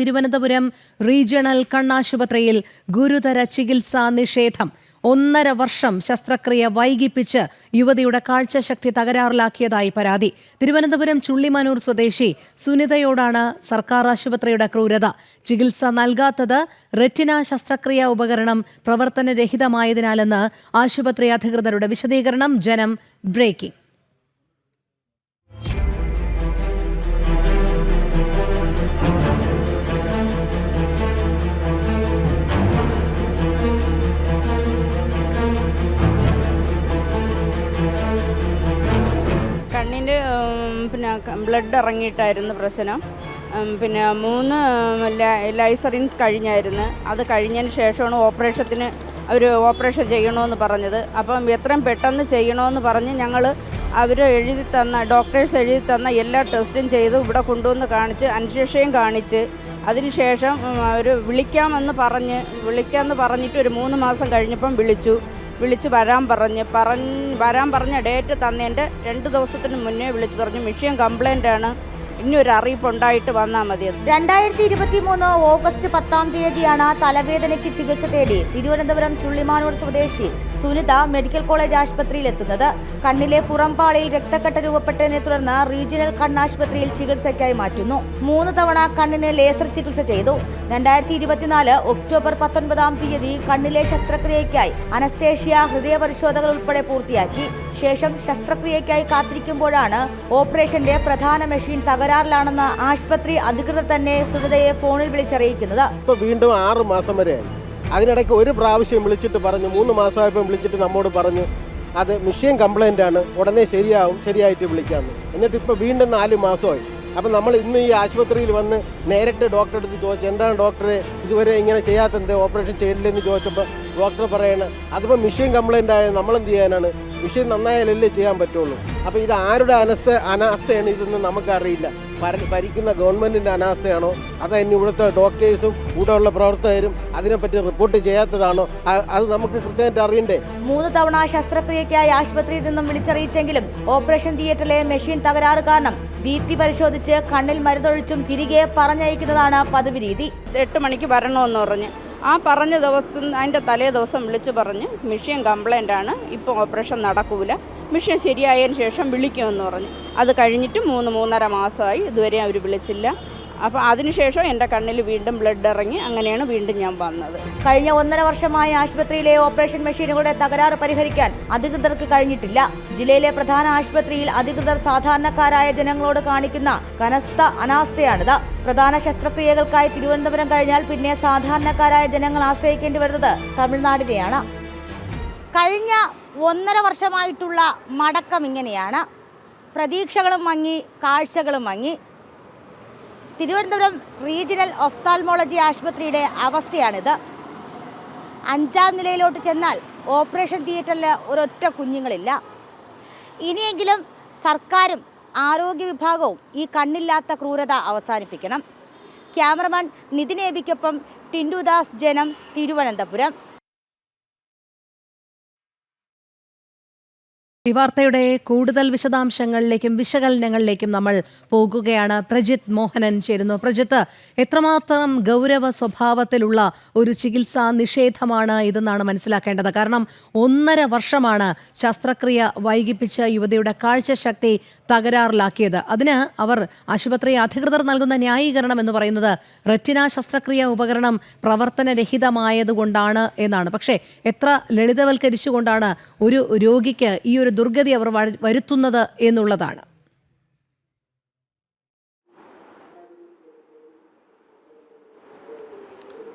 Thiruvananthapuram regional കണ്ണാശുപത്രിയിൽ ഗുരുതര ചികിത്സാ നിഷേധം. 1.5 വർഷം ശസ്ത്രക്രിയ വൈകിപ്പിച്ച് യുവതിയുടെ കാഴ്ചശക്തി തകരാറിലാക്കിയതായി പരാതി. തിരുവനന്തപുരം ചുള്ളിമാനൂർ സ്വദേശി സുനിതയോടാണ് സർക്കാർ ആശുപത്രിയുടെ ക്രൂരത. ചികിത്സ നൽകാത്തത് റെറ്റിന ശസ്ത്രക്രിയാ ഉപകരണം പ്രവർത്തനരഹിതമായതിനാലെന്ന് ആശുപത്രി അധികൃതരുടെ വിശദീകരണം. ജനം ബ്രേക്കിംഗ്. കണ്ണിൻ്റെ ബ്ലഡ് ഇറങ്ങിയിട്ടായിരുന്നു പ്രശ്നം. 3 ലൈസറിൻ കഴിഞ്ഞായിരുന്നു. അത് കഴിഞ്ഞതിന് ശേഷമാണ് ഓപ്പറേഷൻ ചെയ്യണമെന്ന് പറഞ്ഞത്. അപ്പം എത്രയും പെട്ടെന്ന് ചെയ്യണമെന്ന് പറഞ്ഞ് ഡോക്ടേഴ്സ് എഴുതി തന്ന എല്ലാ ടെസ്റ്റും ചെയ്ത് ഇവിടെ കൊണ്ടുവന്ന് കാണിച്ച് അനസ്തേഷ്യയും കാണിച്ച് അതിനുശേഷം വിളിക്കാമെന്ന് പറഞ്ഞിട്ട് ഒരു 3 മാസം കഴിഞ്ഞപ്പം വിളിച്ച് വരാൻ പറഞ്ഞ ഡേറ്റ് തന്നതിൻ്റെ 2 ദിവസത്തിന് മുന്നേ വിളിച്ച് പറഞ്ഞു മിഷ്യൻ കംപ്ലൈൻ്റ് ആണ്, ഇനി ഒരു അറിയിപ്പുണ്ടായിട്ട് വന്നാൽ മതി. 2023 ഓഗസ്റ്റ് 10-ാം തീയതിയാണ് തലവേദനയ്ക്ക് ചികിത്സ തേടി തിരുവനന്തപുരം ചുള്ളിമാനൂർ സ്വദേശി സുനിത മെഡിക്കൽ കോളേജ് ആശുപത്രിയിൽ എത്തുന്നത്. കണ്ണിലെ പുറംപാളിയിൽ രക്തക്കട്ട രൂപപ്പെട്ടതിനെ തുടർന്ന് റീജിയണൽ കണ്ണാശുപത്രിയിൽ ചികിത്സയ്ക്കായി മാറ്റുന്നു. 3 തവണ കണ്ണിന് ലേസർ ചികിത്സ ചെയ്തു. 2024 ഒക്ടോബർ 19-ാം തീയതി കണ്ണിലെ ശസ്ത്രക്രിയയ്ക്കായി അനസ്തേഷ്യ, ഹൃദയ പരിശോധനകൾ ഉൾപ്പെടെ പൂർത്തിയാക്കി. ശേഷം ശസ്ത്രക്രിയയ്ക്കായി കാത്തിരിക്കുമ്പോഴാണ് ഓപ്പറേഷന്റെ പ്രധാന മെഷീൻ തകരാറിലാണെന്ന് ആശുപത്രി അധികൃതർ തന്നെ സുനിതയെ ഫോണിൽ വിളിച്ചറിയിക്കുന്നത്. ഇപ്പോൾ വീണ്ടും 6 മാസം വരെ അതിനിടയ്ക്ക് ഒരു പ്രാവശ്യം വിളിച്ചിട്ട് പറഞ്ഞു, 3 മാസമായപ്പോൾ വിളിച്ചിട്ട് നമ്മോട് പറഞ്ഞു അത് മെഷീൻ കംപ്ലൈൻ്റ് ആണ്, ഉടനെ ശരിയായിട്ട് വിളിക്കാമെന്ന്. എന്നിട്ട് ഇപ്പോൾ വീണ്ടും 4 മാസമായി. അപ്പം നമ്മൾ ഇന്ന് ഈ ആശുപത്രിയിൽ വന്ന് നേരിട്ട് ഡോക്ടറെ അടുത്ത് ചോദിച്ചു, എന്താണ് ഡോക്ടറെ ഇതുവരെ ഇങ്ങനെ ചെയ്യാത്തത്, ഓപ്പറേഷൻ ചെയ്യില്ലെന്ന് ചോദിച്ചപ്പോൾ ഡോക്ടർ പറയണം അതിപ്പോൾ മെഷീൻ കംപ്ലൈൻ്റ് ആയത് നമ്മളെന്ത് ചെയ്യാനാണ്, മെഷീൻ നന്നായാലല്ലേ ചെയ്യാൻ പറ്റുള്ളൂ. അപ്പോൾ ഇത് ആരുടെ അനാസ്ഥയാണ് ഇതെന്ന് നമുക്കറിയില്ല. ഭരിക്കുന്ന ഗവൺമെൻറ്റിൻ്റെ അനാസ്ഥയാണോ അതോ ഇനി ഇവിടുത്തെ ഡോക്ടേഴ്സും കൂടെയുള്ള പ്രവർത്തകരും അതിനെപ്പറ്റി റിപ്പോർട്ട് ചെയ്യാത്തതാണോ, അത് നമുക്ക് കൃത്യമായിട്ട് അറിയണ്ടേ. 3 തവണ ശസ്ത്രക്രിയയ്ക്കായി ആശുപത്രിയിൽ നിന്നും വിളിച്ചറിയിച്ചെങ്കിലും ഓപ്പറേഷൻ തിയേറ്ററിലെ മെഷീൻ തകരാറ് കാരണം BP പരിശോധിച്ച് കണ്ണിൽ മരുന്നൊഴിച്ചും തിരികെ പറഞ്ഞയക്കുന്നതാണ് പതിവ് രീതി. 8 മണിക്ക് വരണമെന്ന് പറഞ്ഞ് പറഞ്ഞ ദിവസം അതിൻ്റെ തലേ ദിവസം വിളിച്ച് പറഞ്ഞ് മെഷീൻ കംപ്ലൈൻ്റ് ആണ്, ഇപ്പോൾ ഓപ്പറേഷൻ നടക്കൂല, മെഷീൻ ശരിയായതിന് ശേഷം വിളിക്കുമെന്ന് പറഞ്ഞു. അത് കഴിഞ്ഞിട്ട് 3-3.5 മാസമായി, ഇതുവരെ അവർ വിളിച്ചില്ല. അപ്പോൾ അതിനുശേഷം എൻ്റെ കണ്ണിൽ വീണ്ടും ബ്ലഡ് ഇറങ്ങി, അങ്ങനെയാണ് വീണ്ടും ഞാൻ വന്നത്. കഴിഞ്ഞ 1.5 വർഷമായി ആശുപത്രിയിലെ ഓപ്പറേഷൻ മെഷീനുകളുടെ തകരാറ് പരിഹരിക്കാൻ അധികൃതർക്ക് കഴിഞ്ഞിട്ടില്ല. ജില്ലയിലെ പ്രധാന ആശുപത്രിയിൽ അധികൃതർ സാധാരണക്കാരായ ജനങ്ങളോട് കാണിക്കുന്ന കനത്ത അനാസ്ഥയാണിത്. പ്രധാന ശസ്ത്രക്രിയകൾക്കായി തിരുവനന്തപുരം കഴിഞ്ഞാൽ പിന്നെ സാധാരണക്കാരായ ജനങ്ങൾ ആശ്രയിക്കേണ്ടി വരുന്നത് തമിഴ്നാടിനെയാണ്. കഴിഞ്ഞ 1.5 വർഷമായിട്ടുള്ള മടക്കം ഇങ്ങനെയാണ്. പ്രതീക്ഷകളും മങ്ങി, കാഴ്ചകളും മങ്ങി. തിരുവനന്തപുരം റീജിയണൽ ഒഫ്താൽമോളജി ആശുപത്രിയുടെ അവസ്ഥയാണിത്. 5-ാം നിലയിലോട്ട് ചെന്നാൽ ഓപ്പറേഷൻ തിയേറ്ററിൽ ഒരൊറ്റ കുഞ്ഞുങ്ങളില്ല. ഇനിയെങ്കിലും സർക്കാരും ആരോഗ്യ വിഭാഗവും ഈ കണ്ണില്ലാത്ത ക്രൂരത അവസാനിപ്പിക്കണം. ക്യാമറമാൻ നിതിൻ എബിക്കൊപ്പം ടിൻഡുദാസ്, ജനം, തിരുവനന്തപുരം. ഈ വാർത്തയുടെ കൂടുതൽ വിശദാംശങ്ങളിലേക്കും വിശകലനങ്ങളിലേക്കും നമ്മൾ പോകുകയാണ്. പ്രജിത്ത് മോഹനൻ ചേരുന്നു. പ്രജിത്ത്, എത്രമാത്രം ഗൗരവ സ്വഭാവത്തിലുള്ള ഒരു ചികിത്സാ നിഷേധമാണ് ഇതെന്നാണ് മനസ്സിലാക്കേണ്ടത്? കാരണം 1.5 വർഷമാണ് ശസ്ത്രക്രിയ വൈകിപ്പിച്ച് യുവതിയുടെ കാഴ്ചശക്തി തകരാറിലാക്കിയത്. അതിന് ആശുപത്രി അധികൃതർ നൽകുന്ന ന്യായീകരണം എന്ന് പറയുന്നത് റെറ്റിന ശസ്ത്രക്രിയ ഉപകരണം പ്രവർത്തനരഹിതമായതുകൊണ്ടാണ് എന്നാണ്. പക്ഷേ എത്ര ലളിതവൽക്കരിച്ചുകൊണ്ടാണ് ഒരു രോഗിക്ക് ഈ ഒരു ദുർഗതി അവർ വരുത്തുന്നത് എന്നുള്ളതാണ്.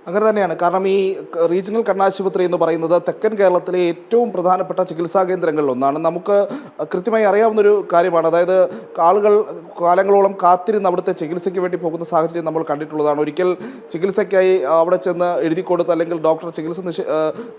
അങ്ങനെ തന്നെയാണ്. കാരണം ഈ റീജിയണൽ കണ്ണാശുപത്രി എന്ന് പറയുന്നത് തെക്കൻ കേരളത്തിലെ ഏറ്റവും പ്രധാനപ്പെട്ട ചികിത്സാ കേന്ദ്രങ്ങളിലൊന്നാണ്. നമുക്ക് കൃത്യമായി അറിയാവുന്നൊരു കാര്യമാണ്. അതായത് ആളുകൾ കാലങ്ങളോളം കാത്തിരുന്ന് അവിടുത്തെ ചികിത്സയ്ക്ക് വേണ്ടി പോകുന്ന സാഹചര്യം നമ്മൾ കണ്ടിട്ടുള്ളതാണ്. ഒരിക്കൽ ചികിത്സയ്ക്കായി അവിടെ ചെന്ന് എഴുതി കൊടുത്ത് അല്ലെങ്കിൽ ഡോക്ടർ ചികിത്സ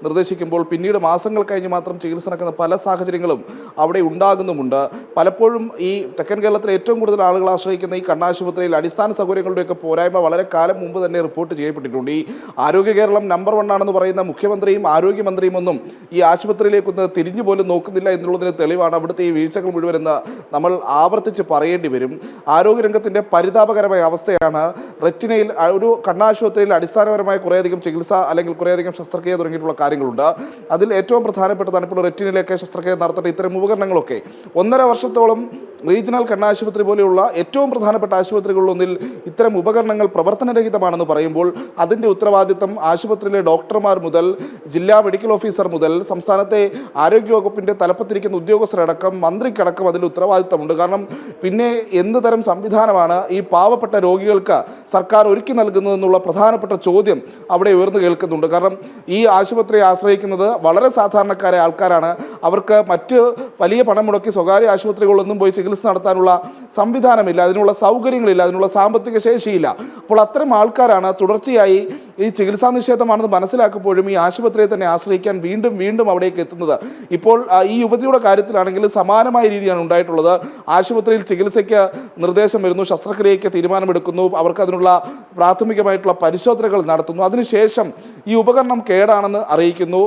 നിർദ്ദേശിക്കുമ്പോൾ പിന്നീട് മാസങ്ങൾ കഴിഞ്ഞ് മാത്രം ചികിത്സ നടക്കുന്ന പല സാഹചര്യങ്ങളും അവിടെ ഉണ്ടാകുന്നുമുണ്ട്. പലപ്പോഴും ഈ തെക്കൻ കേരളത്തിലെ ഏറ്റവും കൂടുതൽ ആളുകൾ ആശ്രയിക്കുന്ന ഈ കണ്ണാശുപത്രിയിൽ അടിസ്ഥാന സൗകര്യങ്ങളുടെയൊക്കെ പോരായ്മ വളരെ കാലം മുമ്പ് തന്നെ റിപ്പോർട്ട് ചെയ്യപ്പെട്ടിട്ടുണ്ട്. ഈ ആരോഗ്യ കേരളം നമ്പർ 1 ആണെന്ന് പറയുന്ന മുഖ്യമന്ത്രിയും ആരോഗ്യമന്ത്രിയും ഒന്നും ഈ ആശുപത്രിയിലേക്കൊന്ന് തിരിഞ്ഞു പോലും നോക്കുന്നില്ല എന്നുള്ളതിന് തെളിവാണ് അവിടുത്തെ ഈ വീഴ്ചകൾ മുഴുവനെന്ന് നമ്മൾ ആവർത്തിച്ച് പറയേണ്ടി വരും. ആരോഗ്യരംഗത്തിൻ്റെ പരിതാപകരമായ അവസ്ഥയാണ്. റെറ്റിനയിൽ ഒരു കണ്ണാശുപത്രിയിൽ അടിസ്ഥാനപരമായ കുറേയധികം ചികിത്സ അല്ലെങ്കിൽ കുറേയധികം ശസ്ത്രക്രിയ തുടങ്ങിയിട്ടുള്ള കാര്യങ്ങളുണ്ട്. അതിൽ ഏറ്റവും പ്രധാനപ്പെട്ടതാണ് ഇപ്പോൾ റെറ്റിനയിലേക്ക് ശസ്ത്രക്രിയ നടത്തേണ്ട ഇത്തരം ഉപകരണങ്ങളൊക്കെ. 1.5 വർഷത്തോളം റീജിയണൽ കണ്ണാശുപത്രി പോലെയുള്ള ഏറ്റവും പ്രധാനപ്പെട്ട ആശുപത്രികളിലൊന്നിൽ ഇത്തരം ഉപകരണങ്ങൾ പ്രവർത്തനരഹിതമാണെന്ന് പറയുമ്പോൾ അതിൻ്റെ ഉത്തരവാദിത്തം ആശുപത്രിയിലെ ഡോക്ടർമാർ മുതൽ ജില്ലാ മെഡിക്കൽ ഓഫീസർ മുതൽ സംസ്ഥാനത്തെ ആരോഗ്യവകുപ്പിൻ്റെ തലപ്പത്തിരിക്കുന്ന ഉദ്യോഗസ്ഥരടക്കം മന്ത്രിക്കടക്കം അതിൽ ഉത്തരവാദിത്തമുണ്ട്. കാരണം പിന്നെ എന്ത് തരം സംവിധാനമാണ് ഈ പാവപ്പെട്ട രോഗികൾക്ക് സർക്കാർ ഒരുക്കി നൽകുന്നതെന്നുള്ള പ്രധാനപ്പെട്ട ചോദ്യം അവിടെ ഉയർന്നു കേൾക്കുന്നുണ്ട്. കാരണം ഈ ആശുപത്രിയെ ആശ്രയിക്കുന്നത് വളരെ സാധാരണക്കാരായ ആൾക്കാരാണ്. അവർക്ക് മറ്റ് വലിയ പണം മുടക്കി സ്വകാര്യ ആശുപത്രികളിലൊന്നും പോയി ചികിത്സ നടത്താനുള്ള സംവിധാനമില്ല, അതിനുള്ള സൗകര്യങ്ങളില്ല, അതിനുള്ള സാമ്പത്തിക ശേഷിയില്ല. അപ്പോൾ അത്തരം ആൾക്കാരാണ് തുടർച്ചയായി ഈ ചികിത്സാ നിഷേധമാണെന്ന് മനസ്സിലാക്കുമ്പോഴും ഈ ആശുപത്രിയെ തന്നെ ആശ്രയിക്കാൻ വീണ്ടും വീണ്ടും അവിടേക്ക് എത്തുന്നത്. ഇപ്പോൾ ഈ യുവതിയുടെ കാര്യത്തിലാണെങ്കിൽ സമാനമായ രീതിയാണ് ഉണ്ടായിട്ടുള്ളത്. ആശുപത്രിയിൽ ചികിത്സയ്ക്ക് നിർദ്ദേശം വരുന്നു, ശസ്ത്രക്രിയയ്ക്ക് തീരുമാനമെടുക്കുന്നു, അവർക്ക് അതിനുള്ള പ്രാഥമികമായിട്ടുള്ള പരിശോധനകൾ നടത്തുന്നു. അതിനുശേഷം ഈ ഉപകരണം കേടാണെന്ന് അറിയിക്കുന്നു.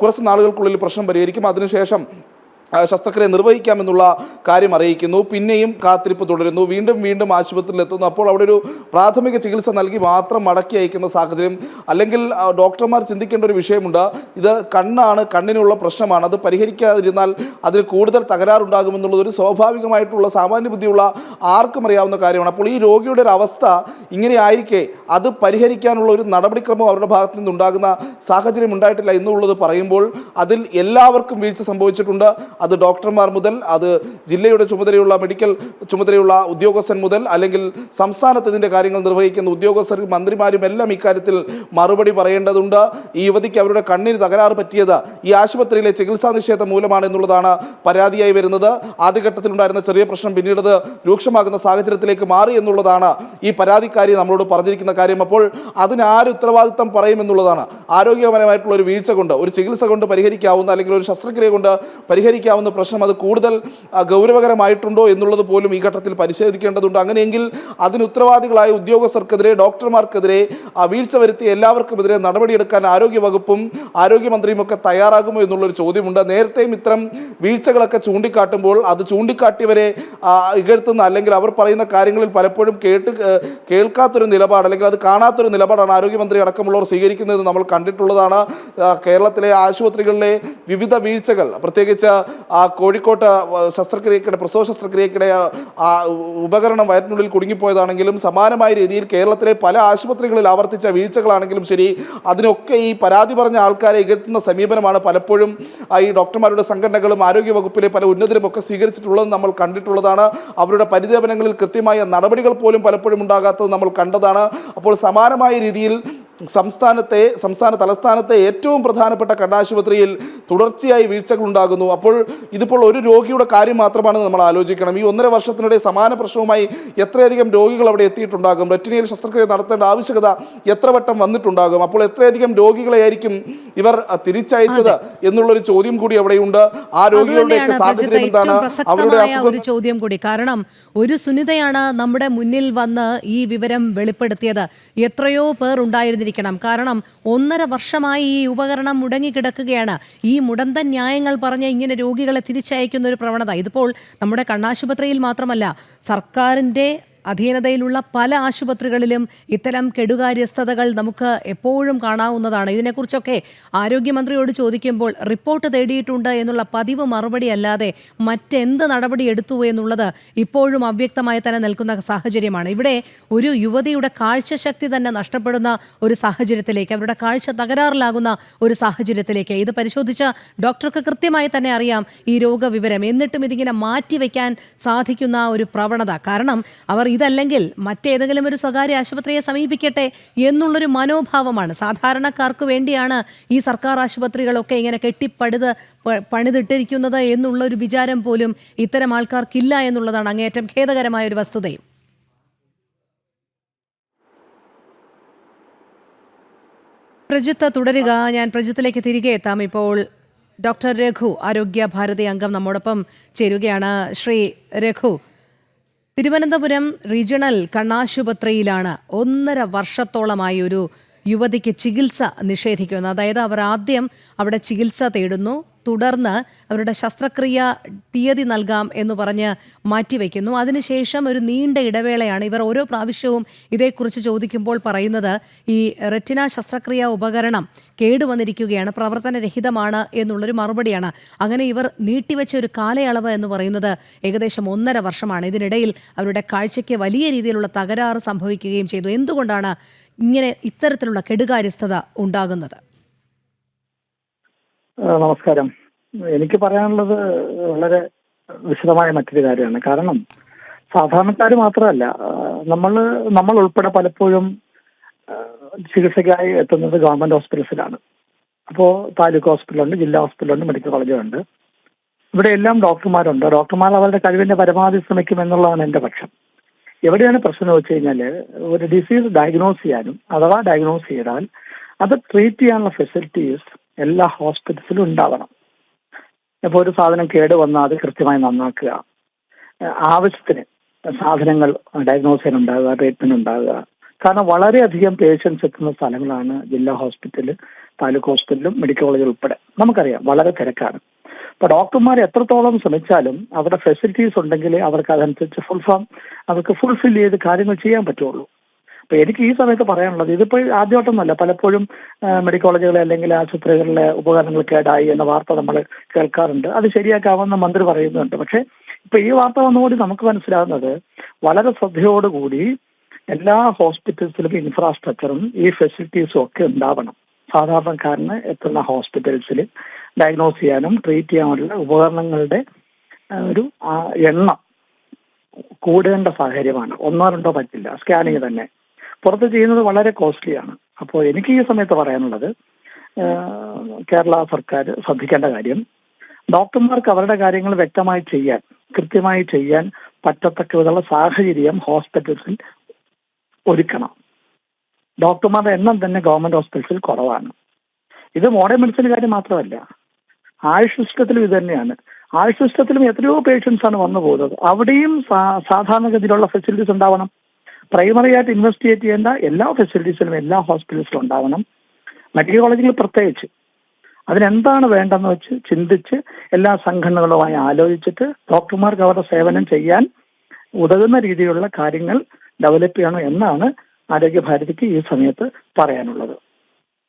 കുറച്ച് നാളുകൾക്കുള്ളിൽ പ്രശ്നം പരിഹരിക്കും, അതിനുശേഷം ശസ്ത്രക്രിയ നിർവഹിക്കാമെന്നുള്ള കാര്യം അറിയിക്കുന്നു. പിന്നെയും കാത്തിരിപ്പ് തുടരുന്നു, വീണ്ടും വീണ്ടും ആശുപത്രിയിൽ എത്തുന്നു. അപ്പോൾ അവിടെ ഒരു പ്രാഥമിക ചികിത്സ നൽകി മാത്രം മടക്കി അയക്കുന്ന സാഹചര്യം. അല്ലെങ്കിൽ ഡോക്ടർമാർ ചിന്തിക്കേണ്ട ഒരു വിഷയമുണ്ട്, ഇത് കണ്ണാണ്, കണ്ണിനുള്ള പ്രശ്നമാണ്, അത് പരിഹരിക്കാതിരുന്നാൽ അതിന് കൂടുതൽ തകരാറുണ്ടാകുമെന്നുള്ളത് ഒരു സ്വാഭാവികമായിട്ടുള്ള സാമാന്യ ബുദ്ധിയുള്ള ആർക്കും അറിയാവുന്ന കാര്യമാണ്. അപ്പോൾ ഈ രോഗിയുടെ ഒരു അവസ്ഥ ഇങ്ങനെ ആയിരിക്കെ അത് പരിഹരിക്കാനുള്ള ഒരു നടപടിക്രമം അവരുടെ ഭാഗത്തു നിന്നുണ്ടാകുന്ന സാഹചര്യം ഉണ്ടായിട്ടില്ല എന്നുള്ളത് പറയുമ്പോൾ അതിൽ എല്ലാവർക്കും വീഴ്ച സംഭവിച്ചിട്ടുണ്ട്. അത് ഡോക്ടർമാർ മുതൽ, അത് ജില്ലയുടെ ചുമതലയുള്ള മെഡിക്കൽ ചുമതലയുള്ള ഉദ്യോഗസ്ഥൻ മുതൽ, അല്ലെങ്കിൽ സംസ്ഥാനത്ത് ഇതിൻ്റെ കാര്യങ്ങൾ നിർവഹിക്കുന്ന ഉദ്യോഗസ്ഥരും മന്ത്രിമാരും എല്ലാം ഇക്കാര്യത്തിൽ മറുപടി പറയേണ്ടതുണ്ട്. ഈ യുവതിക്ക് അവരുടെ കണ്ണിന് തകരാറ് പറ്റിയത് ഈ ആശുപത്രിയിലെ ചികിത്സാ നിഷേധം മൂലമാണ് എന്നുള്ളതാണ് പരാതിയായി വരുന്നത്. ആദ്യഘട്ടത്തിലുണ്ടായിരുന്ന ചെറിയ പ്രശ്നം പിന്നീട് അത് രൂക്ഷമാകുന്ന സാഹചര്യത്തിലേക്ക് മാറി എന്നുള്ളതാണ് ഈ പരാതിക്കാരി നമ്മളോട് പറഞ്ഞിരിക്കുന്ന കാര്യം. അപ്പോൾ അതിന് ആര് ഉത്തരവാദിത്തം പറയുമെന്നുള്ളതാണ്. ആരോഗ്യപരമായിട്ടുള്ള ഒരു വീഴ്ച കൊണ്ട്, ഒരു ചികിത്സ കൊണ്ട് പരിഹരിക്കാവുന്ന, അല്ലെങ്കിൽ ഒരു ശസ്ത്രക്രിയ കൊണ്ട് പരിഹരിക്കാവുന്ന പ്രശ്നം അത് കൂടുതൽ ഗൗരവകരമായിട്ടുണ്ടോ എന്നുള്ളത് പോലും ഈ ഘട്ടത്തിൽ പരിശോധിക്കേണ്ടതുണ്ട്. അങ്ങനെയെങ്കിൽ അതിന് ഉത്തരവാദികളായ ഉദ്യോഗസ്ഥർക്കെതിരെ, ഡോക്ടർമാർക്കെതിരെ, വീഴ്ച വരുത്തിയ എല്ലാവർക്കുമെതിരെ നടപടിയെടുക്കാൻ ആരോഗ്യവകുപ്പും ആരോഗ്യമന്ത്രിയും ഒക്കെ തയ്യാറാകുമോ എന്നുള്ളൊരു ചോദ്യമുണ്ട്. നേരത്തെയും ഇത്തരം വീഴ്ചകളൊക്കെ ചൂണ്ടിക്കാട്ടുമ്പോൾ അത് ചൂണ്ടിക്കാട്ടിയവരെ ഇകഴ്ത്തുന്ന, അല്ലെങ്കിൽ അവർ പറയുന്ന കാര്യങ്ങളിൽ പലപ്പോഴും കേൾക്കാത്തൊരു നിലപാട്, അല്ലെങ്കിൽ അത് കാണാത്തൊരു നിലപാടാണ് ആരോഗ്യമന്ത്രി അടക്കമുള്ളവർ സ്വീകരിക്കുന്നത് നമ്മൾ കണ്ടിട്ടുള്ളതാണ്. കേരളത്തിലെ ആശുപത്രികളിലെ വിവിധ വീഴ്ചകൾ, പ്രത്യേകിച്ച് കോഴിക്കോട്ട് ശസ്ത്രക്രിയക്കിടെ, പ്രസവ ശസ്ത്രക്രിയക്കിടെ ഉപകരണം വയറ്റിനുള്ളിൽ കുടുങ്ങിപ്പോയതാണെങ്കിലും സമാനമായ രീതിയിൽ കേരളത്തിലെ പല ആശുപത്രികളിൽ ആവർത്തിച്ച വീഴ്ചകളാണെങ്കിലും ശരി, അതിനൊക്കെ ഈ പരാതി പറഞ്ഞ ആൾക്കാരെ ഇകഴ്ത്തുന്ന സമീപനമാണ് പലപ്പോഴും ഈ ഡോക്ടർമാരുടെ സംഘടനകളും ആരോഗ്യവകുപ്പിലെ പല ഉന്നതരും ഒക്കെ സ്വീകരിച്ചിട്ടുള്ളത് നമ്മൾ കണ്ടിട്ടുള്ളതാണ്. അവരുടെ പരിദേവനങ്ങളിൽ കൃത്യമായ നടപടികൾ പോലും പലപ്പോഴും ഉണ്ടാകാത്തത് നമ്മൾ കണ്ടതാണ്. അപ്പോൾ സമാനമായ രീതിയിൽ സംസ്ഥാന തലസ്ഥാനത്തെ ഏറ്റവും പ്രധാനപ്പെട്ട കണ്ണാശുപത്രിയിൽ തുടർച്ചയായി വീഴ്ചകൾ ഉണ്ടാകുന്നു. അപ്പോൾ ഇതിപ്പോൾ ഒരു രോഗിയുടെ കാര്യം മാത്രമാണ് നമ്മൾ ആലോചിക്കണം. ഈ 1.5 വർഷത്തിനിടെ സമാന പ്രശ്നവുമായി എത്രയധികം രോഗികൾ അവിടെ എത്തിയിട്ടുണ്ടാകും, റെറ്റിനയിൽ ശസ്ത്രക്രിയ നടത്തേണ്ട ആവശ്യകത എത്ര വട്ടം വന്നിട്ടുണ്ടാകും, അപ്പോൾ എത്രയധികം രോഗികളെയായിരിക്കും ഇവർ തിരിച്ചയച്ചത് എന്നുള്ളൊരു ചോദ്യം കൂടി അവിടെയുണ്ട്. ആ രോഗികളുടെ സാഹചര്യം എന്താണ്, അവരുടെ ഒരു ചോദ്യം കൂടി. കാരണം ഒരു സുനിതയാണ് നമ്മുടെ മുന്നിൽ വന്ന് ഈ വിവരം വെളിപ്പെടുത്തിയത്. എത്രയോ പേർ ഉണ്ടായിരുന്നിരിക്കും. കാരണം 1.5 വർഷമായി ഈ ഉപകരണം മുടങ്ങിക്കിടക്കുകയാണ്. ഈ മുടന്തൻ ന്യായങ്ങൾ പറഞ്ഞ് ഇങ്ങനെ രോഗികളെ തിരിച്ചയക്കുന്ന ഒരു പ്രവണത ഇതിപ്പോൾ നമ്മുടെ കണ്ണാശുപത്രിയിൽ മാത്രമല്ല, സർക്കാരിൻ്റെ അധീനതയിലുള്ള പല ആശുപത്രികളിലും ഇത്തരം കെടുകാര്യസ്ഥതകൾ നമുക്ക് എപ്പോഴും കാണാവുന്നതാണ്. ഇതിനെക്കുറിച്ചൊക്കെ ആരോഗ്യമന്ത്രിയോട് ചോദിക്കുമ്പോൾ റിപ്പോർട്ട് തേടിയിട്ടുണ്ട് എന്നുള്ള പതിവ് മറുപടി അല്ലാതെ മറ്റെന്ത് നടപടി എടുത്തു എന്നുള്ളത് ഇപ്പോഴും അവ്യക്തമായി തന്നെ നിൽക്കുന്ന സാഹചര്യമാണ്. ഇവിടെ ഒരു യുവതിയുടെ കാഴ്ചശക്തി തന്നെ നഷ്ടപ്പെടുന്ന ഒരു സാഹചര്യത്തിലേക്ക്, അവരുടെ കാഴ്ച തകരാറിലാകുന്ന ഒരു സാഹചര്യത്തിലേക്ക് ഇത് പരിശോധിച്ച ഡോക്ടർക്ക് കൃത്യമായി തന്നെ അറിയാം ഈ രോഗവിവരം. എന്നിട്ടും ഇതിങ്ങനെ മാറ്റിവെക്കാൻ സാധിക്കുന്ന ഒരു പ്രവണത. കാരണം അവർ ഇതല്ലെങ്കിൽ മറ്റേതെങ്കിലും ഒരു സ്വകാര്യ ആശുപത്രിയെ സമീപിക്കട്ടെ എന്നുള്ളൊരു മനോഭാവമാണ്. സാധാരണക്കാർക്ക് വേണ്ടിയാണ് ഈ സർക്കാർ ആശുപത്രികളൊക്കെ ഇങ്ങനെ പണിതിട്ടിരിക്കുന്നത് എന്നുള്ളൊരു വിചാരം പോലും ഇത്തരം ആൾക്കാർക്കില്ല എന്നുള്ളതാണ് അങ്ങേയറ്റം ഖേദകരമായ ഒരു വസ്തുതയും. പ്രജിത്ത് തുടരുക. ഞാൻ പ്രജിത്തിലേക്ക് തിരികെ എത്താം. ഇപ്പോൾ ഡോക്ടർ രഘു, ആരോഗ്യ ഭാരതി അംഗം നമ്മോടൊപ്പം ചേരുകയാണ്. ശ്രീ രഘു, തിരുവനന്തപുരം റീജിയണൽ കണ്ണാശുപത്രിയിലാണ് 1.5 വർഷത്തോളമായി ഒരു യുവതിക്ക് ചികിത്സ നിഷേധിക്കുന്നു. അതായത് അവർ ആദ്യം അവിടെ ചികിത്സ തേടുന്നു, തുടർന്ന് അവരുടെ ശസ്ത്രക്രിയ തീയതി നൽകാം എന്ന് പറഞ്ഞ് മാറ്റിവെക്കുന്നു. അതിനുശേഷം ഒരു നീണ്ട ഇടവേളയാണ്. ഇവർ ഓരോ പ്രാവശ്യവും ഇതേക്കുറിച്ച് ചോദിക്കുമ്പോൾ പറയുന്നത് ഈ റെറ്റിന ശസ്ത്രക്രിയ ഉപകരണം കേടുവന്നിരിക്കുകയാണ്, പ്രവർത്തനരഹിതമാണ് എന്നുള്ളൊരു മറുപടിയാണ്. അങ്ങനെ ഇവർ നീട്ടിവെച്ച ഒരു കാലയളവ് എന്ന് പറയുന്നത് ഏകദേശം 1.5 വർഷമാണ്. ഇതിനിടയിൽ അവരുടെ കാഴ്ചയ്ക്ക് വലിയ രീതിയിലുള്ള തകരാറ് സംഭവിക്കുകയും ചെയ്തു. എന്തുകൊണ്ടാണ് ഇങ്ങനെ ഇത്തരത്തിലുള്ള കെടുകാര്യസ്ഥത ഉണ്ടാകുന്നത്? നമസ്കാരം. എനിക്ക് പറയാനുള്ളത് വളരെ മറ്റൊരു കാര്യമാണ്. കാരണം സാധാരണക്കാർ മാത്രമല്ല, നമ്മൾ ഉൾപ്പെടെ പലപ്പോഴും ചികിത്സയ്ക്കായി എത്തുന്നത് ഗവൺമെന്റ് ഹോസ്പിറ്റൽസിലാണ്. അപ്പോൾ താലൂക്ക് ഹോസ്പിറ്റലുണ്ട്, ജില്ലാ ഹോസ്പിറ്റലുണ്ട്, മെഡിക്കൽ കോളേജുണ്ട്. ഇവിടെ എല്ലാം ഡോക്ടർമാരുണ്ട്. ഡോക്ടർമാർ അവരുടെ കഴിവിന്റെ പരമാവധി ശ്രമിക്കും എന്നുള്ളതാണ് എൻ്റെ പക്ഷം. എവിടെയാണ് പ്രശ്നം വെച്ച് കഴിഞ്ഞാൽ, ഒരു ഡിസീസ് ഡയഗ്നോസ് ചെയ്യാനും അഥവാ ഡയഗ്നോസ് ചെയ്താൽ അത് ട്രീറ്റ് ചെയ്യാനുള്ള ഫെസിലിറ്റീസ് എല്ലാ ഹോസ്പിറ്റൽസിലും ഉണ്ടാവണം. ഇപ്പോൾ ഒരു സാധനം കേട് വന്നാൽ അത് കൃത്യമായി നന്നാക്കുക, ആവശ്യത്തിന് സാധനങ്ങൾ ഡയഗ്നോസ് ചെയ്യാൻ ഉണ്ടാകുക, ട്രീറ്റ്മെന്റ് ഉണ്ടാകുക. കാരണം വളരെയധികം പേഷ്യൻസ് എത്തുന്ന സ്ഥലങ്ങളാണ് ജില്ലാ ഹോസ്പിറ്റൽ, താലൂക്ക് ഹോസ്പിറ്റലും മെഡിക്കൽ കോളേജ് ഉൾപ്പെടെ. നമുക്കറിയാം വളരെ തിരക്കാണ്. അപ്പോൾ ഡോക്ടർമാർ എത്രത്തോളം ശ്രമിച്ചാലും അവരുടെ ഫെസിലിറ്റീസ് ഉണ്ടെങ്കിൽ അവർക്ക് അതനുസരിച്ച് അവർക്ക് ഫുൾഫിൽ ചെയ്ത് കാര്യങ്ങൾ ചെയ്യാൻ പറ്റുള്ളൂ. അപ്പോൾ എനിക്ക് ഈ സമയത്ത് പറയാനുള്ളത്, ഇതിപ്പോൾ ആദ്യമായിട്ടൊന്നുമല്ല, പലപ്പോഴും മെഡിക്കൽ കോളേജുകളെ അല്ലെങ്കിൽ ആശുപത്രികളിലെ ഉപകരണങ്ങൾ കേടായി എന്ന വാർത്ത നമ്മൾ കേൾക്കാറുണ്ട്. അത് ശരിയാക്കാമെന്ന് മന്ത്രി പറയുന്നുണ്ട്. പക്ഷേ ഇപ്പൊ ഈ വാർത്ത വന്നുകൂടി നമുക്ക് മനസ്സിലാകുന്നത് വളരെ ശ്രദ്ധയോടുകൂടി എല്ലാ ഹോസ്പിറ്റൽസിലും ഇൻഫ്രാസ്ട്രക്ചറും ഈ ഫെസിലിറ്റീസും ഒക്കെ ഉണ്ടാവണം. സാധാരണക്കാരന് എത്തുന്ന ഹോസ്പിറ്റൽസിൽ ഡയഗ്നോസ് ചെയ്യാനും ട്രീറ്റ് ചെയ്യാനുള്ള ഉപകരണങ്ങളുടെ ഒരു എണ്ണം കൂടേണ്ട സാഹചര്യമാണ്. 1-2 പറ്റില്ല. സ്കാനിങ് തന്നെ പുറത്ത് ചെയ്യുന്നത് വളരെ കോസ്റ്റ്ലിയാണ്. അപ്പോൾ എനിക്ക് ഈ സമയത്ത് പറയാനുള്ളത്, കേരള സർക്കാർ ശ്രദ്ധിക്കേണ്ട കാര്യം, ഡോക്ടർമാർക്ക് അവരുടെ കാര്യങ്ങൾ വ്യക്തമായി ചെയ്യാൻ, കൃത്യമായി ചെയ്യാൻ പറ്റത്തക്ക വിധമുള്ള സാഹചര്യം ഹോസ്പിറ്റൽസിൽ ഒരുക്കണം. ഡോക്ടർമാരുടെ എണ്ണം തന്നെ ഗവൺമെന്റ് ഹോസ്പിറ്റൽസിൽ കുറവാണ്. ഇത് മോഡേൺ മെഡിസിൻ കാര്യം മാത്രമല്ല, ആയുഷ് സിസ്റ്റത്തിലും ഇത് തന്നെയാണ്. ആയുഷ് സിസ്റ്റത്തിലും എത്രയോ പേഷ്യൻസ് ആണ് വന്നു പോകുന്നത്. അവിടെയും സാധാരണഗതിയിലുള്ള ഫെസിലിറ്റീസ് ഉണ്ടാവണം. പ്രൈമറി ആയിട്ട് ഇൻവെസ്റ്റിഗേറ്റ് ചെയ്യേണ്ട എല്ലാ ഫെസിലിറ്റീസിലും എല്ലാ ഹോസ്പിറ്റൽസിലും ഉണ്ടാവണം. മെഡിക്കൽ കോളേജുകൾ പ്രത്യേകിച്ച് അതിനെന്താണ് വേണ്ടെന്ന് വെച്ച് ചിന്തിച്ച് എല്ലാ സംഘടനകളുമായി ആലോചിച്ചിട്ട് ഡോക്ടർമാർക്ക് അവരുടെ സേവനം ചെയ്യാൻ ഉതകുന്ന രീതിയിലുള്ള കാര്യങ്ങൾ ഡെവലപ്പ് ചെയ്യണം എന്നാണ് ആരോഗ്യഭാരതിക്ക് ഈ സമയത്ത് പറയാനുള്ളത്.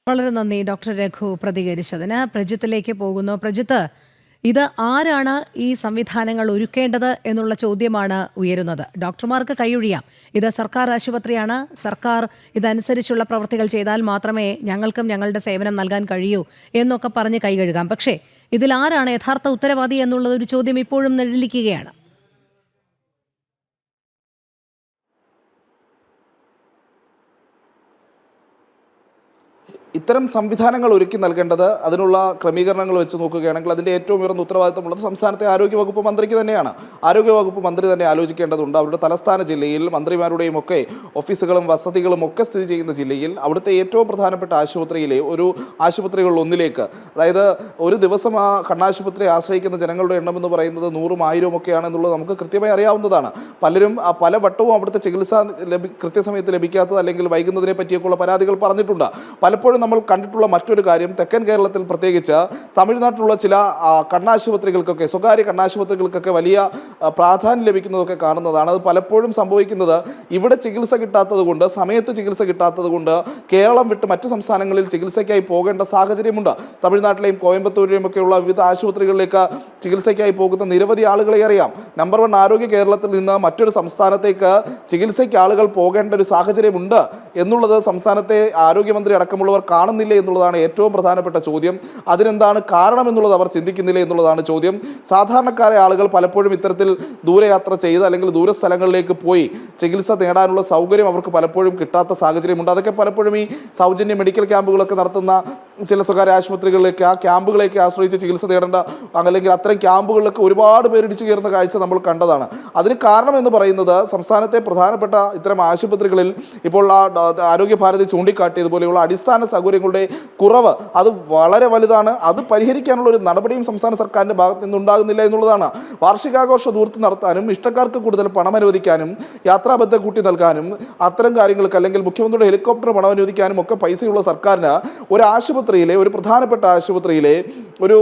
വളരെ നന്ദി ഡോക്ടർ രഘു പ്രതികരിച്ചതിന്. പ്രജിത്തിലേക്ക് പോകുന്നു. പ്രജിത്ത്, ഇത് ആരാണ് ഈ സംവിധാനങ്ങൾ ഒരുക്കേണ്ടത് എന്നുള്ള ചോദ്യമാണ് ഉയരുന്നത്. ഡോക്ടർമാർക്ക് കൈയൊഴിയാം, ഇത് സർക്കാർ ആശുപത്രിയാണ്, സർക്കാർ ഇതനുസരിച്ചുള്ള പ്രവൃത്തികൾ ചെയ്താൽ മാത്രമേ ഞങ്ങൾക്കും ഞങ്ങളുടെ സേവനം നൽകാൻ കഴിയൂ എന്നൊക്കെ പറഞ്ഞ് കൈകഴുകാം. പക്ഷേ ഇതിൽ ആരാണ് യഥാർത്ഥ ഉത്തരവാദി എന്നുള്ളതൊരു ചോദ്യം ഇപ്പോഴും നിഴലിക്കുകയാണ്. ഇത്തരം സംവിധാനങ്ങൾ ഒരുക്കി നൽകേണ്ടത്, അതിനുള്ള ക്രമീകരണങ്ങൾ വെച്ച് നോക്കുകയാണെങ്കിൽ അതിൻ്റെ ഏറ്റവും ഉയർന്ന ഉത്തരവാദിത്തമുള്ളത് സംസ്ഥാനത്തെ ആരോഗ്യവകുപ്പ് മന്ത്രിക്ക് തന്നെയാണ്. ആരോഗ്യവകുപ്പ് മന്ത്രി തന്നെ ആലോചിക്കേണ്ടതുണ്ട്. അവരുടെ തലസ്ഥാന ജില്ലയിൽ മന്ത്രിമാരുടെയും ഒക്കെ ഓഫീസുകളും വസതികളും ഒക്കെ സ്ഥിതി ചെയ്യുന്ന ജില്ലയിൽ അവിടുത്തെ ഏറ്റവും പ്രധാനപ്പെട്ട ആശുപത്രിയിലെ ഒരു ആശുപത്രികളിലൊന്നിലേക്ക്, അതായത് ഒരു ദിവസം ആ കണ്ണാശുപത്രി ആശ്രയിക്കുന്ന ജനങ്ങളുടെ എണ്ണം എന്ന് പറയുന്നത് 100ഉം 1000ഉം ഒക്കെയാണ് എന്നുള്ളത് നമുക്ക് കൃത്യമായി അറിയാവുന്നതാണ്. പലരും പല വട്ടവും അവിടുത്തെ ചികിത്സ കൃത്യസമയത്ത് ലഭിക്കാത്തത് അല്ലെങ്കിൽ വൈകുന്നതിനെ പറ്റിയൊക്കെയുള്ള പരാതികൾ പറഞ്ഞിട്ടുണ്ട്. പലപ്പോഴും നമ്മൾ കണ്ടിട്ടുള്ള മറ്റൊരു കാര്യം, തെക്കൻ കേരളത്തിൽ പ്രത്യേകിച്ച് തമിഴ്നാട്ടിലുള്ള ചില കണ്ണാശുപത്രികൾക്കൊക്കെ, സ്വകാര്യ കണ്ണാശുപത്രികൾക്കൊക്കെ വലിയ പ്രാധാന്യം ലഭിക്കുന്നതൊക്കെ കാണുന്നതാണ്. അത് പലപ്പോഴും സംഭവിക്കുന്നത് ഇവിടെ ചികിത്സ കിട്ടാത്തത് കൊണ്ട്, സമയത്ത് ചികിത്സ കിട്ടാത്തത് കൊണ്ട് കേരളം വിട്ട് മറ്റ് സംസ്ഥാനങ്ങളിൽ ചികിത്സയ്ക്കായി പോകേണ്ട സാഹചര്യമുണ്ട്. തമിഴ്നാട്ടിലെയും കോയമ്പത്തൂരിലെയും ഒക്കെയുള്ള വിവിധ ആശുപത്രികളിലേക്ക് ചികിത്സയ്ക്കായി പോകുന്ന നിരവധി ആളുകളെ അറിയാം. നമ്പർ 1 ആരോഗ്യ കേരളത്തിൽ നിന്ന് മറ്റൊരു സംസ്ഥാനത്തേക്ക് ചികിത്സയ്ക്ക് ആളുകൾ പോകേണ്ട ഒരു സാഹചര്യമുണ്ട് എന്നുള്ളത് സംസ്ഥാനത്തെ ആരോഗ്യമന്ത്രി അടക്കമുള്ളവർ കാണുന്നില്ല എന്നുള്ളതാണ് ഏറ്റവും പ്രധാനപ്പെട്ട ചോദ്യം. അതിനെന്താണ് കാരണം എന്നുള്ളത് അവർ ചിന്തിക്കുന്നില്ല എന്നുള്ളതാണ് ചോദ്യം. സാധാരണക്കാരെ ആളുകൾ പലപ്പോഴും ഇത്തരത്തിൽ ദൂരയാത്ര ചെയ്ത് അല്ലെങ്കിൽ ദൂരസ്ഥലങ്ങളിലേക്ക് പോയി ചികിത്സ നേടാനുള്ള സൗകര്യം അവർക്ക് പലപ്പോഴും കിട്ടാത്ത സാഹചര്യമുണ്ട്. അതൊക്കെ പലപ്പോഴും ഈ സൗജന്യ മെഡിക്കൽ ക്യാമ്പുകളൊക്കെ നടത്തുന്ന ചില സ്വകാര്യ ആശുപത്രികളിലേക്ക്, ആ ക്യാമ്പുകളേക്ക് ആശ്രയിച്ച് ചികിത്സ തേടേണ്ട, അല്ലെങ്കിൽ അത്തരം ക്യാമ്പുകളിലൊക്കെ ഒരുപാട് പേര് ഇടിച്ചു കയറുന്ന കാഴ്ച നമ്മൾ കണ്ടതാണ്. അതിന് കാരണം എന്ന് പറയുന്നത് സംസ്ഥാനത്തെ പ്രധാനപ്പെട്ട ഇത്തരം ആശുപത്രികളിൽ ഇപ്പോൾ ആരോഗ്യ ഭാരതി ചൂണ്ടിക്കാട്ടിയതുപോലെയുള്ള അടിസ്ഥാന സൗകര്യങ്ങളുടെ കുറവ് അത് വളരെ വലുതാണ്. അത് പരിഹരിക്കാനുള്ള ഒരു നടപടിയും സംസ്ഥാന സർക്കാരിന്റെ ഭാഗത്ത് നിന്നുണ്ടാകുന്നില്ല എന്നുള്ളതാണ്. വാർഷികാഘോഷ ദൂർത്ത് നടത്താനും ഇഷ്ടക്കാർക്ക് കൂടുതൽ പണം അനുവദിക്കാനും യാത്രാബദ്ധ കൂട്ടി നൽകാനും അത്തരം കാര്യങ്ങൾക്ക്, അല്ലെങ്കിൽ മുഖ്യമന്ത്രിയുടെ ഹെലികോപ്റ്റർ പണം അനുവദിക്കാനും ഒക്കെ പൈസയുള്ള സർക്കാരിന് ഒരു ആശുപത്രിയിലെ, ഒരു പ്രധാനപ്പെട്ട ആശുപത്രിയിലെ ഒരു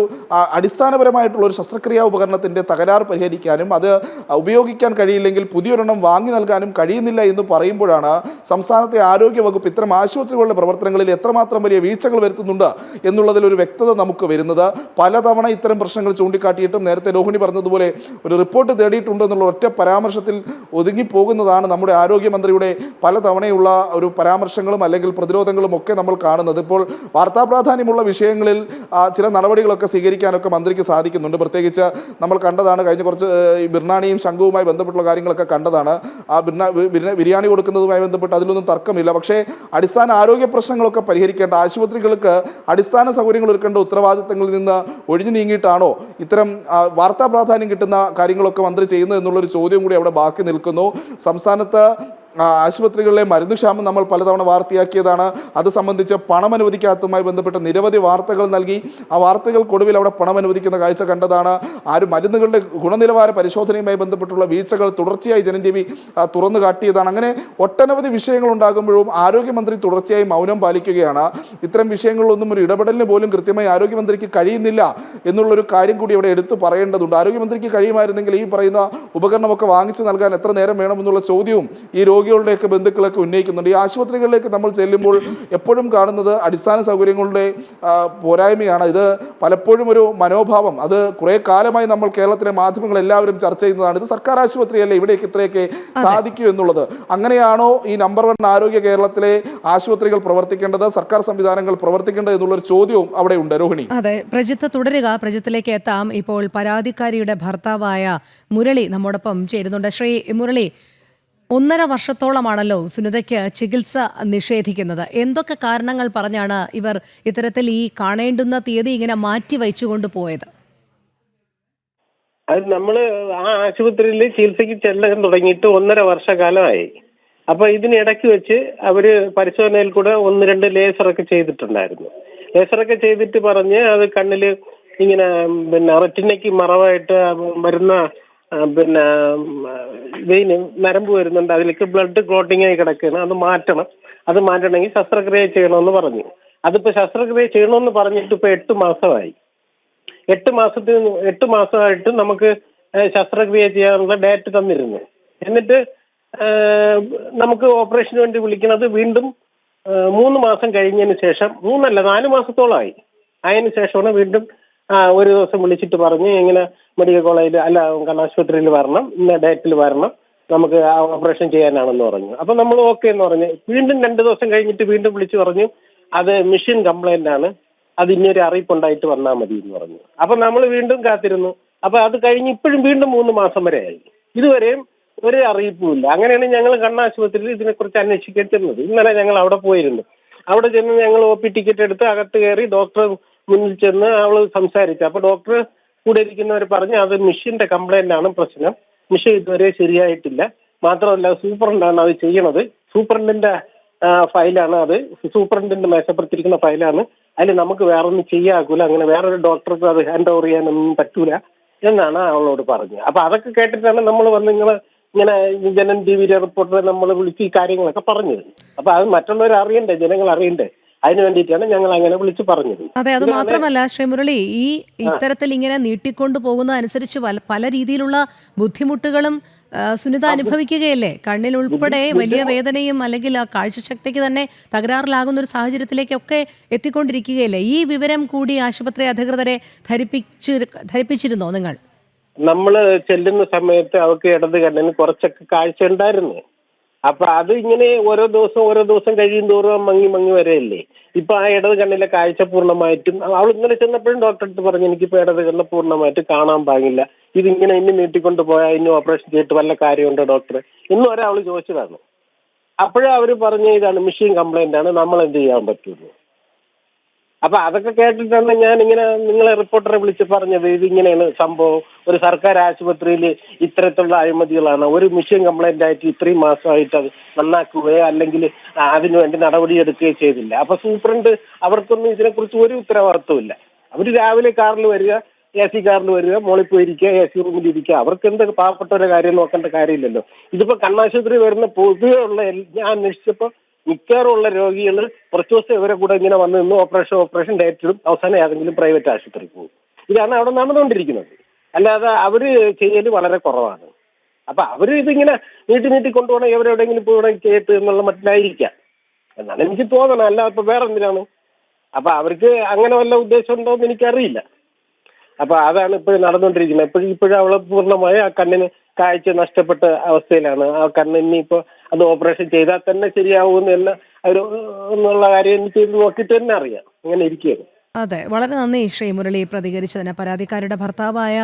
അടിസ്ഥാനപരമായിട്ടുള്ള ഒരു ശസ്ത്രക്രിയാ ഉപകരണത്തിന്റെ തകരാർ പരിഹരിക്കാനും അത് ഉപയോഗിക്കാൻ കഴിയില്ലെങ്കിൽ പുതിയൊരെണ്ണം വാങ്ങി നൽകാനും കഴിയുന്നില്ല എന്ന് പറയുമ്പോഴാണ് സംസ്ഥാനത്തെ ആരോഗ്യ വകുപ്പ് ഇത്തരം ആശുപത്രികളുടെ പ്രവർത്തനങ്ങളിൽ എത്രമാത്രം വലിയ വീഴ്ചകൾ വരുത്തുന്നുണ്ട് എന്നുള്ളതിൽ ഒരു വ്യക്തത നമുക്ക് വരുന്നത്. പലതവണ ഇത്തരം പ്രശ്നങ്ങൾ ചൂണ്ടിക്കാട്ടിയിട്ടും നേരത്തെ രോഹിണി പറഞ്ഞതുപോലെ ഒരു റിപ്പോർട്ട് തേടിയിട്ടുണ്ട് എന്നുള്ള ഒറ്റ പരാമർശത്തിൽ ഒതുങ്ങിപ്പോകുന്നതാണ് നമ്മുടെ ആരോഗ്യമന്ത്രിയുടെ പലതവണയുള്ള ഒരു പരാമർശങ്ങളും അല്ലെങ്കിൽ പ്രതിരോധങ്ങളും ഒക്കെ നമ്മൾ കാണുന്നത്. ഇപ്പോൾ വാർത്താ പ്രാധാന്യമുള്ള വിഷയങ്ങളിൽ ചില നടപടികളൊക്കെ സ്വീകരിക്കാനൊക്കെ മന്ത്രിക്ക് സാധിക്കുന്നുണ്ട്. പ്രത്യേകിച്ച് നമ്മൾ കണ്ടതാണ്, കഴിഞ്ഞ കുറച്ച് ബിർനാണിയും ശംഖുവുമായി ബന്ധപ്പെട്ടുള്ള കാര്യങ്ങളൊക്കെ കണ്ടതാണ്. ആ ബിരിയാണി കൊടുക്കുന്നതുമായി ബന്ധപ്പെട്ട് അതിലൊന്നും തർക്കമില്ല. പക്ഷേ അടിസ്ഥാന ആരോഗ്യ പ്രശ്നങ്ങളൊക്കെ പരിഹരിക്കേണ്ട, ആശുപത്രികൾക്ക് അടിസ്ഥാന സൗകര്യങ്ങൾ ഒരുക്കേണ്ട ഉത്തരവാദിത്തങ്ങളിൽ നിന്ന് ഒഴിഞ്ഞു നീങ്ങിയിട്ടാണോ ഇത്തരം വാർത്താ പ്രാധാന്യം കിട്ടുന്ന കാര്യങ്ങളൊക്കെ മന്ത്രി ചെയ്യുന്നത് എന്നുള്ളൊരു ചോദ്യം കൂടി അവിടെ ബാക്കി നിൽക്കുന്നു. സംസ്ഥാനത്ത് ആശുപത്രികളിലെ മരുന്ന് ക്ഷാമം നമ്മൾ പലതവണ വാർത്തയാക്കിയതാണ്. അത് സംബന്ധിച്ച് പണം അനുവദിക്കാത്തതുമായി ബന്ധപ്പെട്ട് നിരവധി വാർത്തകൾ നൽകി. ആ വാർത്തകൾക്കൊടുവിൽ അവിടെ പണം അനുവദിക്കുന്ന കാഴ്ച കണ്ടതാണ്. മരുന്നുകളുടെ ഗുണനിലവാര പരിശോധനയുമായി ബന്ധപ്പെട്ടുള്ള വീഴ്ചകൾ തുടർച്ചയായി ജനം ടി വി തുറന്നു കാട്ടിയതാണ്. അങ്ങനെ ഒട്ടനവധി വിഷയങ്ങൾ ഉണ്ടാകുമ്പോഴും ആരോഗ്യമന്ത്രി തുടർച്ചയായി മൗനം പാലിക്കുകയാണ്. ഇത്തരം വിഷയങ്ങളിലൊന്നും ഒരു ഇടപെടലിന് പോലും കൃത്യമായി ആരോഗ്യമന്ത്രിക്ക് കഴിയുന്നില്ല എന്നുള്ളൊരു കാര്യം കൂടി അവിടെ എടുത്തു പറയേണ്ടതുണ്ട്. ആരോഗ്യമന്ത്രിക്ക് കഴിയുമായിരുന്നെങ്കിൽ ഈ പറയുന്ന ഉപകരണമൊക്കെ വാങ്ങിച്ചു നൽകാൻ എത്ര നേരം വേണമെന്നുള്ള ചോദ്യവും ഈ രോഗികളുടെയൊക്കെ ബന്ധുക്കളൊക്കെ ഉന്നയിക്കുന്നുണ്ട്. ഈ ആശുപത്രികളിലേക്ക് നമ്മൾ ചെല്ലുമ്പോൾ എപ്പോഴും കാണുന്നത് അടിസ്ഥാന സൗകര്യങ്ങളുടെ പോരായ്മയാണ്. ഇത് പലപ്പോഴും ഒരു മനോഭാവം, അത് കുറെ കാലമായി നമ്മൾ കേരളത്തിലെ മാധ്യമങ്ങൾ എല്ലാവരും ചർച്ച ചെയ്യുന്നതാണ്. ഇത് സർക്കാർ ആശുപത്രിയല്ലേ, ഇവിടേക്ക് ഇത്രയൊക്കെ സാധിക്കൂ എന്നുള്ളത്. അങ്ങനെയാണോ ഈ നമ്പർ 1 ആരോഗ്യ കേരളത്തിലെ ആശുപത്രികൾ പ്രവർത്തിക്കേണ്ടത്, സർക്കാർ സംവിധാനങ്ങൾ പ്രവർത്തിക്കേണ്ടത് എന്നുള്ളൊരു ചോദ്യവും അവിടെ ഉണ്ട്. രോഹിണി, അതെ, പ്രജിത്ത് തുടരുക. പ്രജിത്തിലേക്ക് എത്താം. ഇപ്പോൾ പരാതിക്കാരിയുടെ ഭർത്താവായ മുരളി നമ്മോടൊപ്പം ചേരുന്നുണ്ട്. ശ്രീ മുരളി, 1.5 വർഷത്തോളമാണല്ലോ സുനിതയ്ക്ക് ചികിത്സ നിഷേധിക്കുന്നത്. എന്തൊക്കെ കാരണങ്ങൾ പറഞ്ഞാണ് ഇവർ ഇത്തരത്തിൽ ഈ കാണേണ്ടുന്ന തീയതി ഇങ്ങനെ മാറ്റി വെച്ചുകൊണ്ട് പോയത്? അത് നമ്മള് ആ ആശുപത്രിയിൽ ചികിത്സയ്ക്ക് ചെല്ലാൻ തുടങ്ങിയിട്ട് 1.5 വർഷക്കാലമായി. അപ്പൊ ഇതിനിടയ്ക്ക് വെച്ച് അവര് പരിശോധനയിൽ കൂടെ 1-2 ലേസറൊക്കെ ചെയ്തിട്ടുണ്ടായിരുന്നു. ലേസറൊക്കെ ചെയ്തിട്ട് പറഞ്ഞ് അത് കണ്ണില് ഇങ്ങനെ റെറ്റിനയ്ക്ക് മറവായിട്ട് വരുന്ന വെയിന് നരമ്പ് വരുന്നുണ്ട്, അതിലേക്ക് ബ്ലഡ് ക്ലോട്ടിംഗ് ആയി കിടക്കുകയാണ്, അത് മാറ്റണം. അത് മാറ്റണമെങ്കിൽ ശസ്ത്രക്രിയ ചെയ്യണമെന്ന് പറഞ്ഞു. അതിപ്പോ ശസ്ത്രക്രിയ ചെയ്യണമെന്ന് പറഞ്ഞിട്ട് ഇപ്പൊ 8 മാസമായി. 8 മാസമായിട്ട് നമുക്ക് ശസ്ത്രക്രിയ ചെയ്യാനുള്ള ഡേറ്റ് തന്നിരുന്നു. എന്നിട്ട് നമുക്ക് ഓപ്പറേഷന് വേണ്ടി വിളിക്കുന്നത് വീണ്ടും 3 മാസം കഴിഞ്ഞതിന് ശേഷം, 4 മാസത്തോളമായി. അതിന് ശേഷമാണ് വീണ്ടും ഒരു ദിവസം വിളിച്ചിട്ട് പറഞ്ഞ് ഇങ്ങനെ മെഡിക്കൽ കോളേജിൽ അല്ല കണ്ണാശുപത്രിയിൽ വരണം, ഇന്ന ഡേറ്റിൽ വരണം, നമുക്ക് ആ ഓപ്പറേഷൻ ചെയ്യാനാണെന്ന് പറഞ്ഞു. അപ്പൊ നമ്മൾ ഓക്കെ എന്ന് പറഞ്ഞു. വീണ്ടും 2 ദിവസം കഴിഞ്ഞിട്ട് വീണ്ടും വിളിച്ചു പറഞ്ഞു അത് മെഷീൻ കംപ്ലൈന്റ് ആണ്, അത് ഇനിയൊരു അറിയിപ്പുണ്ടായിട്ട് വന്നാൽ മതി എന്ന് പറഞ്ഞു. അപ്പൊ നമ്മൾ വീണ്ടും കാത്തിരുന്നു. അപ്പൊ അത് കഴിഞ്ഞ് ഇപ്പോഴും വീണ്ടും 3 മാസം വരെ ആയി. ഇതുവരെയും ഒരു അറിയിപ്പുമില്ല. അങ്ങനെയാണ് ഞങ്ങൾ കണ്ണാശുപത്രിയിൽ ഇതിനെക്കുറിച്ച് അന്വേഷിക്കാൻ ചെന്നത്. ഇന്നലെ ഞങ്ങൾ അവിടെ പോയിരുന്നു. അവിടെ ചെന്ന് ഞങ്ങൾ OP ടിക്കറ്റ് എടുത്ത് അകത്ത് കയറി ഡോക്ടർ മുന്നിൽ ചെന്ന് അവള് സംസാരിച്ചു. അപ്പൊ ഡോക്ടർ കൂടെ ഇരിക്കുന്നവർ പറഞ്ഞു അത് മെഷീന്റെ കംപ്ലൈന്റ് ആണ് പ്രശ്നം, മെഷീൻ ഇതുവരെ ശരിയായിട്ടില്ല, മാത്രമല്ല സൂപ്രണ്ടാണ് അത് ചെയ്യണത്, സൂപ്രണ്ടിന്റെ ഫയലാണ് അത്, സൂപ്രണ്ടിന്റെ മേശപ്പുറത്തിരിക്കുന്ന ഫയലാണ്, അതിൽ നമുക്ക് വേറൊന്നും ചെയ്യാക്കൂല, അങ്ങനെ വേറൊരു ഡോക്ടർക്ക് അത് ഹാൻഡ് ഓവർ ചെയ്യാനൊന്നും പറ്റൂല എന്നാണ് അവളോട് പറഞ്ഞത്. അപ്പൊ അതൊക്കെ കേട്ടിട്ടാണ് നമ്മൾ വന്ന് ഇങ്ങനെ ജനം TV റിപ്പോർട്ടറെ നമ്മൾ വിളിച്ച് ഈ കാര്യങ്ങളൊക്കെ പറഞ്ഞത്. അപ്പൊ അത് മറ്റുള്ളവർ അറിയണ്ടേ, ജനങ്ങൾ അറിയണ്ടേ, അതിനു വേണ്ടിയിട്ടാണ് ഞങ്ങൾ അങ്ങനെ വിളിച്ചു പറഞ്ഞത്. അതെ, അത് മാത്രമല്ല ശ്രീ മുരളി, ഈ ഇത്തരത്തിൽ ഇങ്ങനെ നീട്ടിക്കൊണ്ടു പോകുന്നതനുസരിച്ച് പല രീതിയിലുള്ള ബുദ്ധിമുട്ടുകളും സുനിത അനുഭവിക്കുകയല്ലേ? കണ്ണിൽ ഉൾപ്പെടെ വലിയ വേദനയും അല്ലെങ്കിൽ ആ കാഴ്ചശക്തിക്ക് തന്നെ തകരാറിലാകുന്ന ഒരു എത്തിക്കൊണ്ടിരിക്കുകയല്ലേ? ഈ വിവരം കൂടി ആശുപത്രി അധികൃതരെ ധരിപ്പിച്ചിരുന്നോ നിങ്ങൾ? നമ്മൾ ചെല്ലുന്ന സമയത്ത് അവർക്ക് ഇടത് കണ്ണിന് കുറച്ചൊക്കെ കാഴ്ച ഉണ്ടായിരുന്നു. അപ്പൊ അത് ഇങ്ങനെ ഓരോ ദിവസം കഴിയും തോറും മങ്ങി വരെയല്ലേ. ഇപ്പൊ ആ ഇടത് കണ്ണിലെ കാഴ്ച പൂർണ്ണമായിട്ടും അവൾ ഇന്നലെ ചെന്നപ്പോഴും ഡോക്ടറെ അടുത്ത് പറഞ്ഞു എനിക്കിപ്പോ ഇടത് കണ്ണ് പൂർണ്ണമായിട്ട് കാണാൻ പാടില്ല, ഇതിങ്ങനെ ഇനി നീട്ടിക്കൊണ്ട് പോയാൽ ഇനി ഓപ്പറേഷൻ ചെയ്തിട്ട് വല്ല കാര്യമുണ്ടോ ഡോക്ടർ ഇന്ന് വരെ അവള് ചോദിച്ചതാണ്. അപ്പോഴും അവര് പറഞ്ഞ ഇതാണ് മെഷീൻ കംപ്ലൈന്റ് ആണ്, നമ്മൾ എന്ത് ചെയ്യാൻ പറ്റുള്ളൂ. അപ്പൊ അതൊക്കെ കേട്ടിട്ടാണ് ഞാൻ ഇങ്ങനെ നിങ്ങളെ റിപ്പോർട്ടറെ വിളിച്ച് പറഞ്ഞത് ഇതിങ്ങനെയാണ് സംഭവം. ഒരു സർക്കാർ ആശുപത്രിയിൽ ഇത്തരത്തിലുള്ള അഴിമതികളാണ്. ഒരു മിഷ്യൻ കംപ്ലൈന്റ് ആയിട്ട് ഇത്രയും മാസമായിട്ട് അത് നന്നാക്കുകയോ അല്ലെങ്കിൽ അതിനുവേണ്ടി നടപടിയെടുക്കുകയോ ചെയ്തില്ല. അപ്പൊ സൂപ്രണ്ട് അവർക്കൊന്നും ഇതിനെക്കുറിച്ച് ഒരു ഉത്തരവാദിത്വമില്ല. അവർ രാവിലെ കാറിൽ വരിക, AC കാറിൽ വരിക, മോളിൽ പോയിരിക്കുക, AC റൂമിൽ ഇരിക്കുക. അവർക്ക് എന്തൊക്കെ പാവപ്പെട്ടവരുടെ കാര്യം നോക്കേണ്ട കാര്യമില്ലല്ലോ. ഇതിപ്പോ കണ്ണാശുപത്രി വരുന്ന പൊതുവെ ഉള്ള ഞാൻ അന്വേഷിച്ചപ്പോൾ മിക്കവാറുള്ള രോഗികൾ കുറച്ച് ദിവസം ഇവരെ കൂടെ ഇങ്ങനെ വന്ന് നിന്ന് ഓപ്പറേഷൻ ഡേറ്റ് ഇടും, അവസാനം ഏതെങ്കിലും പ്രൈവറ്റ് ആശുപത്രിക്ക് പോകും. ഇതാണ് അവിടെ നടന്നുകൊണ്ടിരിക്കുന്നത്. അല്ലാതെ അവര് ചെയ്യൽ വളരെ കുറവാണ്. അപ്പൊ അവര് ഇതിങ്ങനെ നീട്ടി കൊണ്ടുപോകണം, എവിടെയെങ്കിലും പോയി ചെയ്യട്ട് എന്നുള്ള മട്ടിലായിരിക്കാം എന്നാണ് എനിക്ക് തോന്നണം. അല്ല ഇപ്പൊ വേറെ എന്തിനാണ്? അപ്പൊ അവർക്ക് അങ്ങനെ വല്ല ഉദ്ദേശം ഉണ്ടോ എന്ന് എനിക്കറിയില്ല. അപ്പൊ അതാണ് ഇപ്പോഴും നടന്നുകൊണ്ടിരിക്കുന്നത്. ഇപ്പോഴും അവള് പൂർണ്ണമായി ആ കണ്ണിന് കാഴ്ച നഷ്ടപ്പെട്ട അവസ്ഥയിലാണ്. ആ കണ്ണ് ഇനിയിപ്പോ അത് ഓപ്പറേഷൻ ചെയ്താൽ തന്നെ ശരിയാവുമെന്ന് തന്നെ എന്നുള്ള കാര്യം എനിക്ക് ഇത് നോക്കിയിട്ട് തന്നെ അറിയാം. അങ്ങനെ ഇരിക്കുകയാണ്. അതെ, വളരെ നന്ദി ശ്രീ മുരളി പ്രതികരിച്ചതിന്. പരാതിക്കാരുടെ ഭർത്താവായ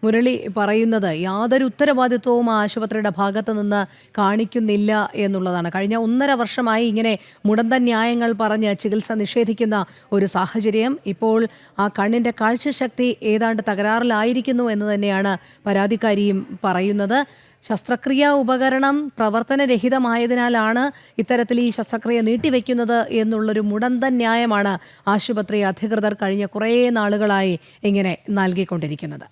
മുരളി പറയുന്നത് യാതൊരു ഉത്തരവാദിത്വവും ആ ആശുപത്രിയുടെ ഭാഗത്ത് നിന്ന് കാണിക്കുന്നില്ല എന്നുള്ളതാണ്. കഴിഞ്ഞ 1.5 വർഷമായി ഇങ്ങനെ മുടന്തൻ ന്യായങ്ങൾ പറഞ്ഞ് ചികിത്സ നിഷേധിക്കുന്ന ഒരു സാഹചര്യം. ഇപ്പോൾ ആ കണ്ണിൻ്റെ കാഴ്ചശക്തി ഏതാണ്ട് തകരാറിലായിരിക്കുന്നു എന്ന് തന്നെയാണ് പരാതിക്കാരിയും പറയുന്നത്. ശസ്ത്രക്രിയാ ഉപകരണം പ്രവർത്തനരഹിതമായതിനാലാണ് ഇത്തരത്തിൽ ഈ ശസ്ത്രക്രിയ നീട്ടിവെക്കുന്നത് എന്നുള്ളൊരു മുടന്തൻ ന്യായമാണ് ആശുപത്രി അധികൃതർ കഴിഞ്ഞ കുറേ നാളുകളായി ഇങ്ങനെ നൽകിക്കൊണ്ടിരിക്കുന്നത്.